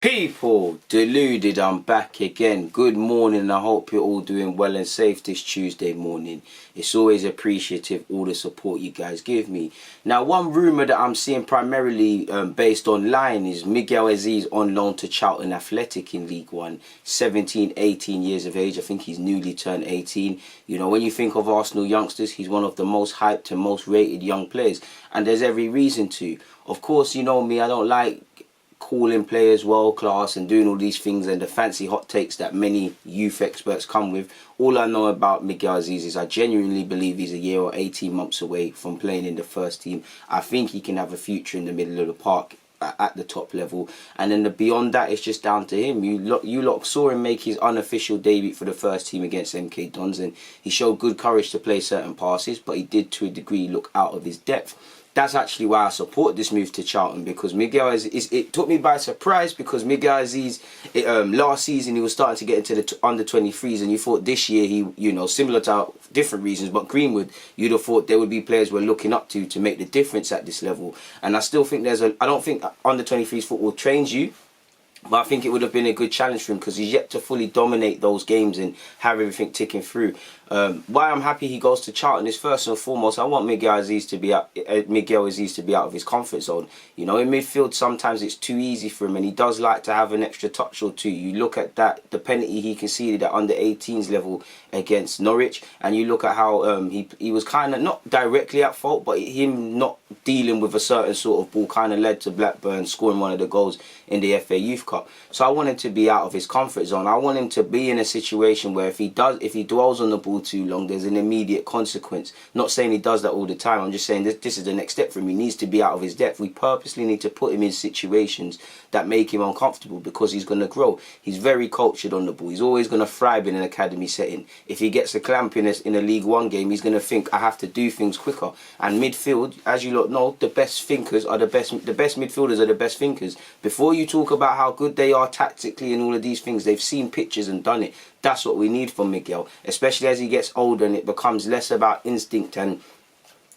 People, Deluded, I'm back again. Good morning, I hope you're all doing well and safe this Tuesday morning. It's always appreciative, all the support you guys give me. Now, one rumour that I'm seeing primarily based online is Miquel Azeez on loan to Charlton Athletic in League One. 17, 18 years of age. I think he's newly turned 18. You know, when you think of Arsenal youngsters, he's one of the most hyped and most rated young players. And there's every reason to. Of course, you know me, I don't like calling players world class and doing all these things and the fancy hot takes that many youth experts come with. All I know about Miquel Azeez is I genuinely believe he's a year or 18 months away from playing in the first team. I think he can have a future in the middle of the park at the top level, and then beyond that it's just down to him. You lot saw him make his unofficial debut for the first team against MK Dons, and he showed good courage to play certain passes, but he did to a degree look out of his depth. That's actually why I support this move to Charlton, because Miquel Azeez, it took me by surprise, because Miquel Azeez, last season he was starting to get into the under-23s, and you thought this year he, you know, similar to different reasons, but Greenwood, you'd have thought there would be players we're looking up to make the difference at this level. And I still think I don't think under-23s football trains you, but I think it would have been a good challenge for him, because he's yet to fully dominate those games and have everything ticking through. Why I'm happy he goes to Charlton is, first and foremost, I want Miquel Azeez to be out of his comfort zone. You know, in midfield sometimes it's too easy for him, and he does like to have an extra touch or two. You look at the penalty he conceded at under 18s level against Norwich, and you look at how he was kind of not directly at fault, but him not dealing with a certain sort of ball kind of led to Blackburn scoring one of the goals in the FA Youth Cup. So I want him to be out of his comfort zone. I want him to be in a situation where if he dwells on the ball too long, there's an immediate consequence. Not saying he does that all the time, I'm just saying this is the next step for him. He needs to be out of his depth. We purposely need to put him in situations that make him uncomfortable, because he's going to grow. He's very cultured on the ball. He's always going to thrive in an academy setting. If he gets a clamp in a League One game, he's going to think, I have to do things quicker. And midfield, as you lot know, the best thinkers are the best midfielders are the best thinkers. Before you talk about how good they are tactically and all of these things, they've seen pictures and done it. That's what we need from Miquel, especially as he gets older and it becomes less about instinct. And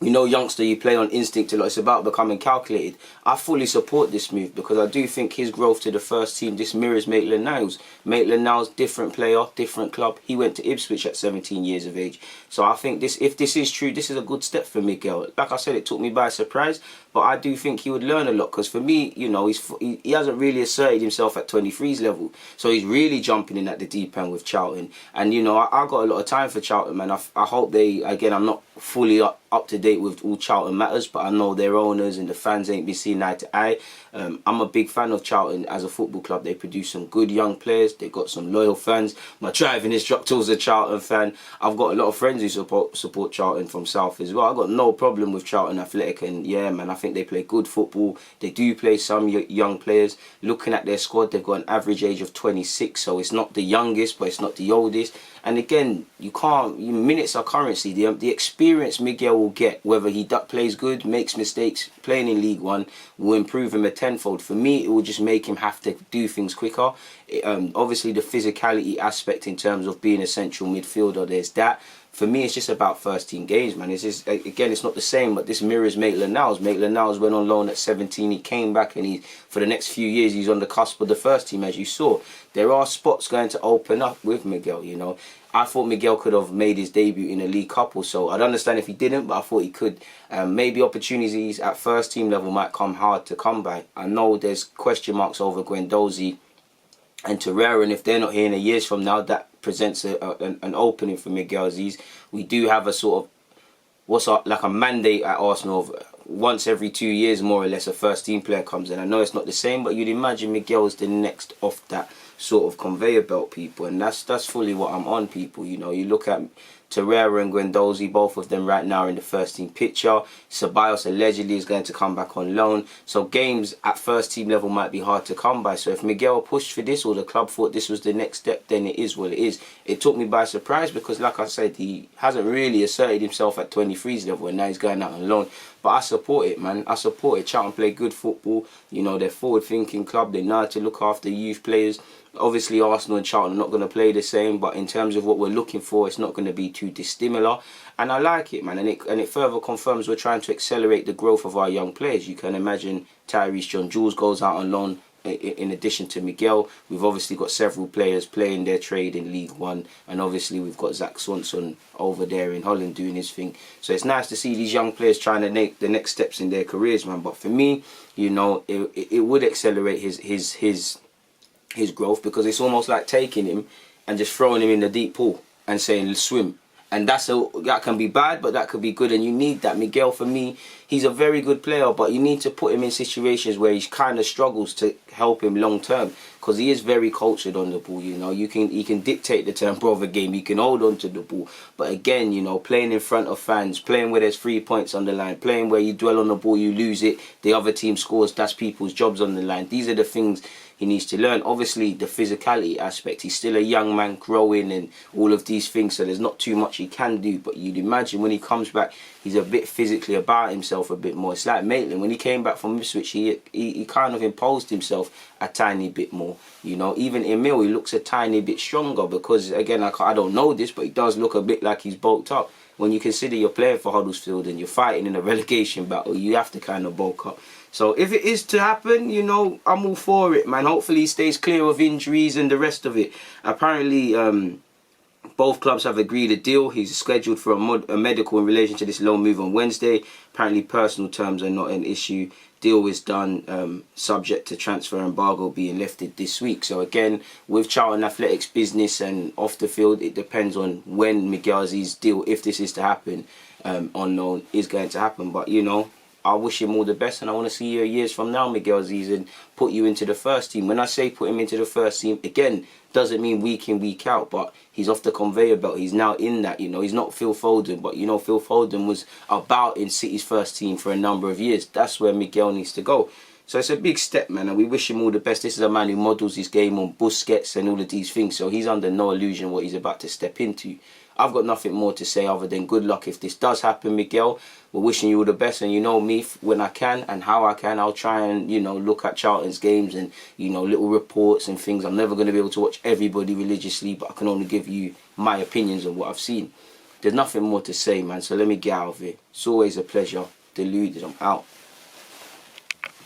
you know, youngster, you play on instinct a lot. It's about becoming calculated. I fully support this move, because I do think his growth to the first team, this mirrors Maitland-Niles. Maitland-Niles, different player, different club. He went to Ipswich at 17 years of age. So I think if this is true, this is a good step for Miquel. Like I said, it took me by surprise, but I do think he would learn a lot, because for me, you know, he hasn't really asserted himself at 23's level. So he's really jumping in at the deep end with Charlton. And, you know, I got a lot of time for Charlton, man. I hope they, again, I'm not fully up to date with all Charlton matters, but I know their owners and the fans ain't been seen eye to eye. I'm a big fan of Charlton as a football club. They produce some good young players. They've got some loyal fans. My driving instructor's a Charlton fan. I've got a lot of friends who support Charlton from South as well. I've got no problem with Charlton Athletic, and yeah, man, I think they play good football. They do play some young players. Looking at their squad, they've got an average age of 26, so it's not the youngest, but it's not the oldest. And again, minutes are currency. The experience Miquel will get, whether he plays good, makes mistakes, playing in League One, will improve him a tenfold. For me, it will just make him have to do things quicker. Obviously, the physicality aspect in terms of being a central midfielder, there's that. For me, it's just about first team games, man. It's just, again, it's not the same, but this mirrors Maitland-Niles. Maitland-Niles went on loan at 17. He came back, and for the next few years, he's on the cusp of the first team, as you saw. There are spots going to open up with Miquel, you know. I thought Miquel could have made his debut in a League Cup or so. I'd understand if he didn't, but I thought he could. Maybe opportunities at first team level might come hard to come by. I know there's question marks over Guendouzi and Torreira, and if they're not here in a years from now, that presents an opening for Miquel Azeez. We do have a sort of like a mandate at Arsenal of once every 2 years, more or less, a first team player comes in. I know it's not the same, but you'd imagine Miquel is the next off that sort of conveyor belt, people, and that's fully what I'm on, people. You know, you look at Torreira and Guendouzi, both of them right now are in the first team picture. Ceballos allegedly is going to come back on loan. So games at first team level might be hard to come by. So if Miquel pushed for this, or the club thought this was the next step, then it is what it is. It took me by surprise, because like I said, he hasn't really asserted himself at 23's level, and now he's going out on loan. But I support it, man. I support it. Charlton play good football. You know, they're forward-thinking club. They know how to look after youth players. Obviously, Arsenal and Charlton are not going to play the same, but in terms of what we're looking for, it's not going to be too dissimilar. And I like it, man. And it further confirms we're trying to accelerate the growth of our young players. You can imagine Tyrese John Jules goes out on loan in addition to Miquel, we've obviously got several players playing their trade in League One, and obviously we've got Zach Swanson over there in Holland doing his thing. So it's nice to see these young players trying to make the next steps in their careers, man. But for me, you know, it would accelerate his growth, because it's almost like taking him and just throwing him in the deep pool and saying swim. And that can be bad, but that could be good, and you need that. Miquel, for me, he's a very good player, but you need to put him in situations where he kind of struggles to help him long term, because he is very cultured on the ball. You know, he can dictate the tempo of a game, he can hold on to the ball, but again, you know, playing in front of fans, playing where there's 3 points on the line, playing where you dwell on the ball, you lose it, the other team scores, that's people's jobs on the line. These are the things he needs to learn. Obviously, the physicality aspect, he's still a young man growing and all of these things, so there's not too much he can do. But you'd imagine when he comes back, he's a bit physically about himself a bit more. It's like Maitland, when he came back from Ipswich, he kind of imposed himself a tiny bit more. You know, even Emil, he looks a tiny bit stronger, because, again, I don't know this, but he does look a bit like he's bulked up. When you consider you're playing for Huddersfield and you're fighting in a relegation battle, you have to kind of bulk up. So if it is to happen, you know, I'm all for it, man. Hopefully he stays clear of injuries and the rest of it. Apparently, both clubs have agreed a deal. He's scheduled for a medical in relation to this loan move on Wednesday. Apparently personal terms are not an issue. Deal is done, subject to transfer embargo being lifted this week. So again, with Charlton Athletics business and off the field, it depends on when Miquel Azeez's deal, if this is to happen, on loan, is going to happen. But, you know, I wish him all the best, and I want to see you years from now, Miquel Azeez, and put you into the first team. When I say put him into the first team, again, doesn't mean week in, week out, but he's off the conveyor belt. He's now in that, you know. He's not Phil Foden, but, you know, Phil Foden was about in City's first team for a number of years. That's where Miquel needs to go. So it's a big step, man, and we wish him all the best. This is a man who models his game on Busquets and all of these things, so he's under no illusion what he's about to step into. I've got nothing more to say other than good luck if this does happen, Miquel. We're wishing you all the best, and you know me, when I can and how I can, I'll try and, you know, look at Charlton's games and, you know, little reports and things. I'm never going to be able to watch everybody religiously, but I can only give you my opinions on what I've seen. There's nothing more to say, man, so let me get out of it. It's always a pleasure. Deluded, I'm out.